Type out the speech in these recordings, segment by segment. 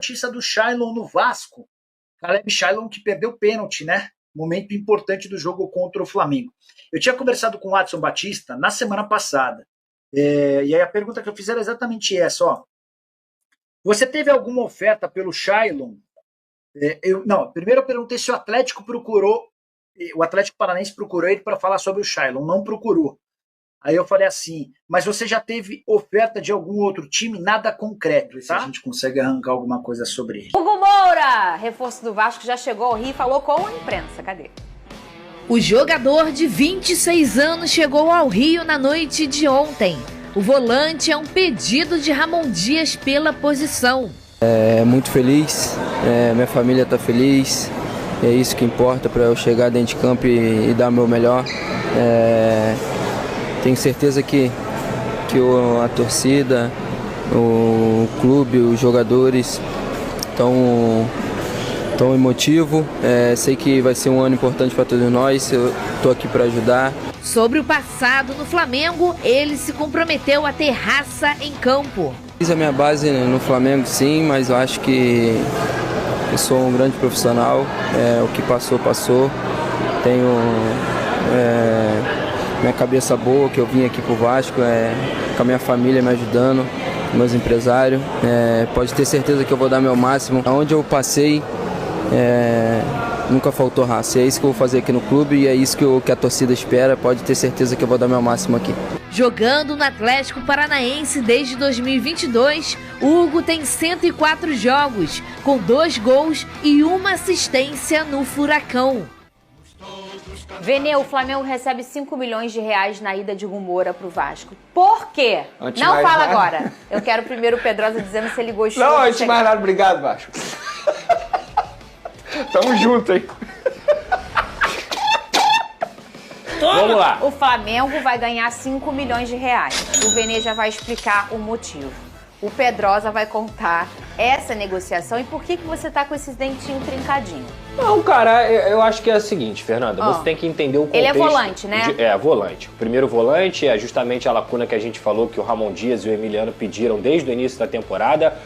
notícia do Shailon no Vasco. Caleb Shailon que perdeu pênalti, né? Momento importante do jogo contra o Flamengo. Eu tinha conversado com o Adson Batista na semana passada. E aí a pergunta que eu fiz era exatamente essa, ó. Você teve alguma oferta pelo Shailon? Primeiro eu perguntei se o Atlético Paranaense procurou ele para falar sobre o Shailon. Não procurou. Aí eu falei assim, mas você já teve oferta de algum outro time? Nada concreto, tá? Se a gente consegue arrancar alguma coisa sobre ele. Hugo Moura, reforço do Vasco, já chegou ao Rio e falou com a imprensa. Cadê? O jogador de 26 anos chegou ao Rio na noite de ontem. O volante é um pedido de Ramon Dias pela posição. Muito feliz, minha família está feliz, é isso que importa para eu chegar dentro de campo e dar o meu melhor. Tenho certeza que a torcida, o clube, os jogadores estão emotivos. Sei que vai ser um ano importante para todos nós, eu estou aqui para ajudar. Sobre o passado no Flamengo, ele se comprometeu a ter raça em campo. Fiz a minha base no Flamengo, sim, mas eu acho que eu sou um grande profissional. O que passou. Tenho minha cabeça boa, que eu vim aqui pro Vasco, com a minha família me ajudando, meus empresários. Pode ter certeza que eu vou dar meu máximo. Aonde eu passei, nunca faltou raça. É isso que eu vou fazer aqui no clube e é isso que a torcida espera. Pode ter certeza que eu vou dar meu máximo aqui. Jogando no Atlético Paranaense desde 2022, Hugo tem 104 jogos, com 2 gols e 1 assistência no Furacão. Vene, o Flamengo recebe 5 milhões de reais na ida de Hugo Moura pro Vasco. Por quê? Não fala agora. Eu quero primeiro o Pedrosa dizendo se ele gostou. Não, antes de mais nada, obrigado, Vasco. Tamo junto, hein? Vamos lá. O Flamengo vai ganhar 5 milhões de reais. O Vene já vai explicar o motivo. O Pedrosa vai contar essa negociação e por que você tá com esses dentinhos trincadinhos. Não, cara, eu acho que é o seguinte, Fernanda, você tem que entender o contexto. Ele é volante, né? Volante. O primeiro volante é justamente a lacuna que a gente falou que o Ramon Dias e o Emiliano pediram desde o início da temporada.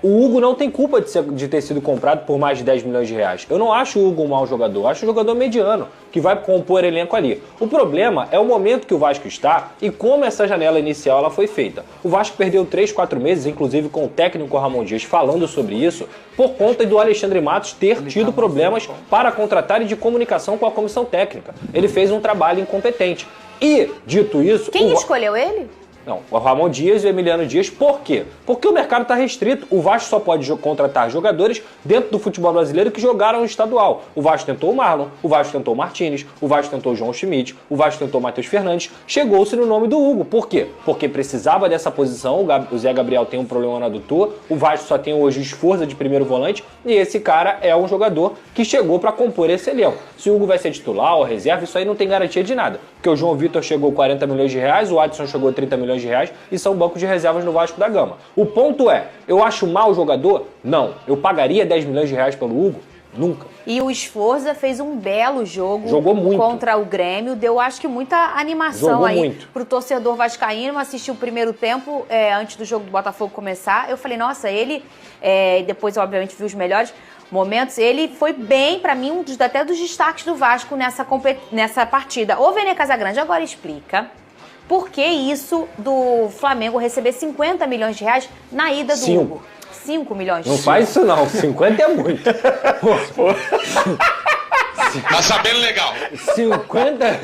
O Hugo não tem culpa de ter sido comprado por mais de 10 milhões de reais. Eu não acho o Hugo um mau jogador, eu acho um jogador mediano, que vai compor elenco ali. O problema é o momento que o Vasco está e como essa janela inicial ela foi feita. O Vasco perdeu 3, 4 meses, inclusive com o técnico Ramon Dias falando sobre isso, por conta do Alexandre Matos ter tido problemas para contratar e de comunicação com a comissão técnica. Ele fez um trabalho incompetente. E, dito isso... Quem escolheu ele? Não, o Ramon Dias e o Emiliano Dias, por quê? Porque o mercado está restrito. O Vasco só pode contratar jogadores dentro do futebol brasileiro que jogaram no estadual. O Vasco tentou o Marlon, o Vasco tentou o Martínez, o Vasco tentou o João Schmidt, o Vasco tentou o Matheus Fernandes. Chegou-se no nome do Hugo. Por quê? Porque precisava dessa posição, o Zé Gabriel tem um problema no adutor, o Vasco só tem hoje o Sforza de primeiro volante e esse cara é um jogador que chegou para compor esse elenco. Se o Hugo vai ser titular ou reserva, isso aí não tem garantia de nada. Porque o João Vitor chegou 40 milhões de reais, o Adson chegou 30 milhões de reais e são bancos de reservas no Vasco da Gama. O ponto é, eu acho mau jogador? Não. Eu pagaria 10 milhões de reais pelo Hugo? Nunca. E o Sforza fez um belo jogo. Jogou muito. Contra o Grêmio. Deu, acho que, muita animação. Jogou aí muito. Pro torcedor vascaíno. Assistiu o primeiro tempo, antes do jogo do Botafogo começar. Eu falei, nossa, ele... depois, obviamente, vi os melhores momentos. Ele foi bem, pra mim, até dos destaques do Vasco nessa partida. Ô, Vene Casagrande, agora explica por que isso do Flamengo receber 50 milhões de reais na ida do Hugo. 5 milhões de reais. Não faz isso não, 50 é muito. Tá sabendo legal. 50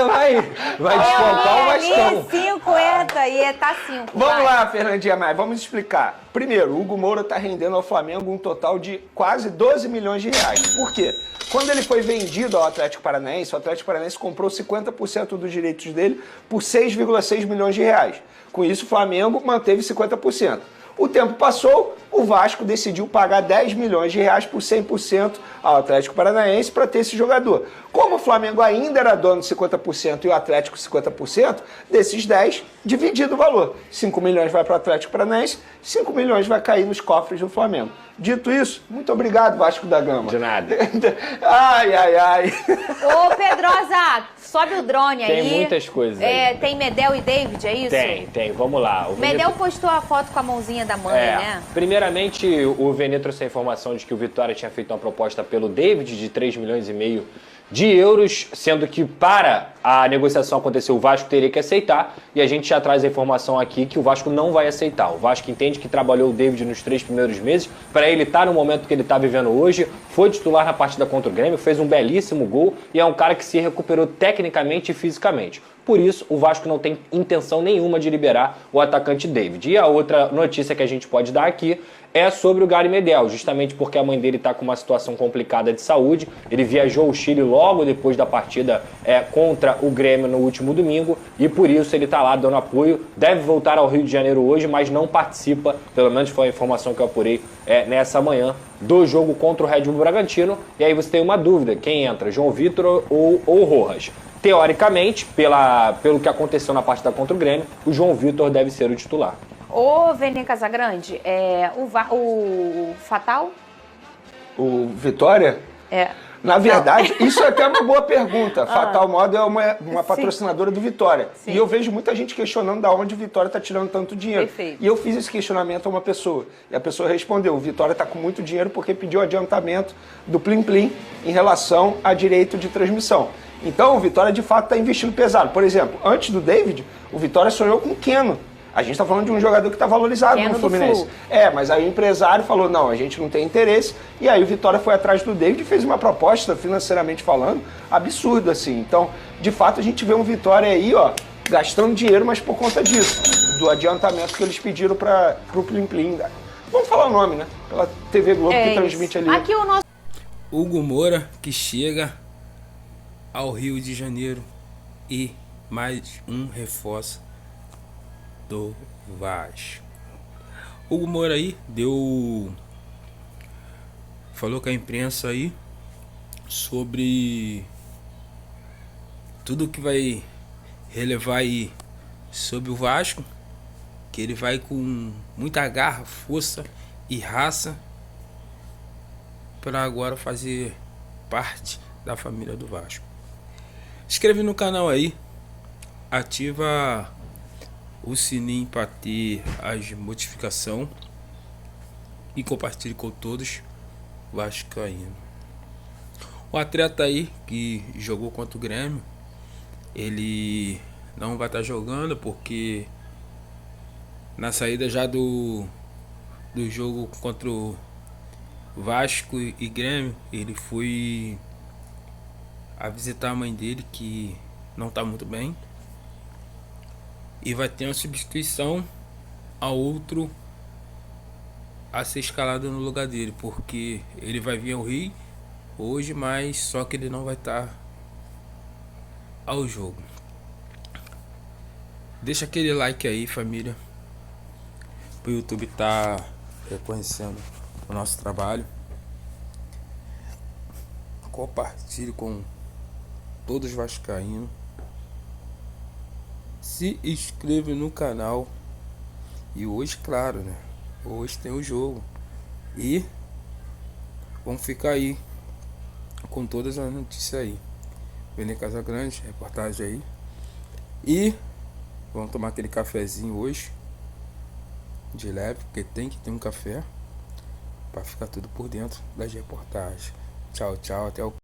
vai descontar o Vascão. 50 e tá 5. Vamos lá, Fernandinha Maia, vamos explicar. Primeiro, o Hugo Moura tá rendendo ao Flamengo um total de quase 12 milhões de reais. Por quê? Quando ele foi vendido ao Atlético Paranaense, o Atlético Paranaense comprou 50% dos direitos dele por 6,6 milhões de reais. Com isso, o Flamengo manteve 50%. O tempo passou, o Vasco decidiu pagar 10 milhões de reais por 100% ao Atlético Paranaense para ter esse jogador. Como o Flamengo ainda era dono de 50% e o Atlético 50%, desses 10, dividido o valor. 5 milhões vai para o Atlético Paranaense, 5 milhões vai cair nos cofres do Flamengo. Dito isso, muito obrigado, Vasco da Gama. De nada. Ai. Ô, Pedrosa, sobe o drone aí. Tem muitas coisas aí. Tem Medel e David, é isso? Tem. Vamos lá. O Medel postou a foto com a mãozinha da mãe, né? Primeiramente, o Vene trouxe a informação de que o Vitória tinha feito uma proposta pelo David de 3,5 milhões de euros, sendo que para a negociação acontecer o Vasco teria que aceitar, e a gente já traz a informação aqui que o Vasco não vai aceitar. O Vasco entende que trabalhou o David nos 3 primeiros meses, para ele estar no momento que ele está vivendo hoje, foi titular na partida contra o Grêmio, fez um belíssimo gol e é um cara que se recuperou tecnicamente e fisicamente. Por isso, o Vasco não tem intenção nenhuma de liberar o atacante David. E a outra notícia que a gente pode dar aqui é sobre o Gary Medel, justamente porque a mãe dele está com uma situação complicada de saúde. Ele viajou ao Chile logo depois da partida contra o Grêmio no último domingo e por isso ele está lá dando apoio. Deve voltar ao Rio de Janeiro hoje, mas não participa, pelo menos foi a informação que eu apurei nessa manhã, do jogo contra o Red Bull Bragantino. E aí você tem uma dúvida, quem entra, João Vitor ou Rojas? Teoricamente, pelo que aconteceu na partida contra o Grêmio, o João Vitor deve ser o titular. Ô, Vene Casagrande, o Fatal? O Vitória? Na verdade, isso é até uma boa pergunta. Fatal Model é uma patrocinadora do Vitória. Sim. E eu vejo muita gente questionando da onde o Vitória está tirando tanto dinheiro. Perfeito. E eu fiz esse questionamento a uma pessoa. E a pessoa respondeu, o Vitória está com muito dinheiro porque pediu adiantamento do Plim Plim em relação a direito de transmissão. Então, o Vitória, de fato, está investindo pesado. Por exemplo, antes do David, o Vitória sonhou com o Keno. A gente está falando de um jogador que está valorizado Keno no Fluminense. Mas aí o empresário falou, não, a gente não tem interesse. E aí o Vitória foi atrás do David e fez uma proposta, financeiramente falando, absurda, assim. Então, de fato, a gente vê um Vitória aí, gastando dinheiro, mas por conta disso, do adiantamento que eles pediram para o Plim Plim. Vamos falar o nome, né? Pela TV Globo que transmite ali. Aqui o nosso... Hugo Moura, que chega ao Rio de Janeiro e mais um reforço do Vasco. Hugo Moura aí falou com a imprensa aí sobre tudo que vai relevar aí sobre o Vasco, que ele vai com muita garra, força e raça para agora fazer parte da família do Vasco. Inscreve no canal aí, ativa o sininho para ter as notificações e compartilhe com todos vascaínos. O atleta aí que jogou contra o Grêmio, ele não vai estar jogando porque na saída já do jogo contra o Vasco e Grêmio, ele foi a visitar a mãe dele que não está muito bem. E vai ter uma substituição a outro a ser escalado no lugar dele, porque ele vai vir ao Rio hoje, mas só que ele não vai estar ao jogo. Deixa aquele like aí, família, pro YouTube tá reconhecendo o nosso trabalho. Compartilhe com todos os vascaínos. Se inscreva no canal. E hoje, claro, né? Hoje tem o jogo. E vamos ficar aí com todas as notícias aí. Vene Casagrande, reportagem aí. E vamos tomar aquele cafezinho hoje de leve, porque tem que ter um café para ficar tudo por dentro das reportagens. Tchau, tchau, até o